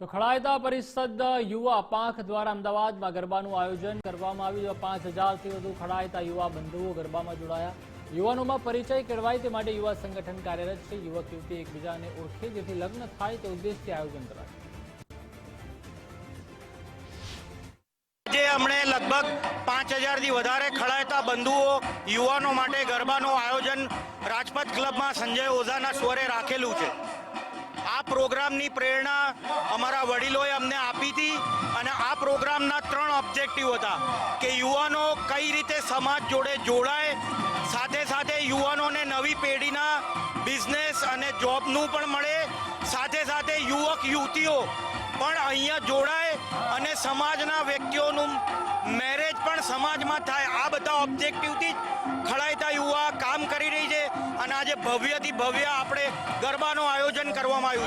તો ખડાયતા પરિષદ યુવા પાંખ દ્વારા અમદાવાદમાં ગરબાનું આયોજન કરવામાં આવ્યું। 5000થી વધુ ખડાયતા યુવા બંધુઓ ગરબામાં જોડાયા। યુવાનોમાં પરિચય કેળવાય તે માટે યુવા સંગઠન કાર્યરત છે। યુવક યુવતી એકબીજાને ઓળખે જેથી લગ્ન થાય તે ઉદ્દેશથી આયોજન કરાયું। हमने लगभग 5000 થી વધારે ખડાયતા બંધુઓ યુવાનો માટે ગરબાનું આયોજન રાજપથ ક્લબમાં સંજય ઓઝાના સ્વરે રાખેલું છે। આ પ્રોગ્રામની પ્રેરણા અમારા વડીલોએ અમને આપી હતી અને આ પ્રોગ્રામના 3 ઓબ્જેક્ટિવ હતા કે યુવાનો કઈ રીતે સમાજ જોડે જોડાય, સાથે સાથે યુવાનોને નવી પેઢીના બિઝનેસ અને જોબનું પણ મળે, સાથે સાથે યુવક યુવતીઓ પણ અહીંયા જોડાય અને સમાજના વ્યક્તિઓનું મેરેજ પણ સમાજમાં થાય। આ બધા ઓબ્જેક્ટિવથી ખડાયતા યુવા કામ કરી રહી છે અને આજે ભવ્યથી ભવ્ય આપણે ગરબાનું આયોજન કરવામાં આવ્યું।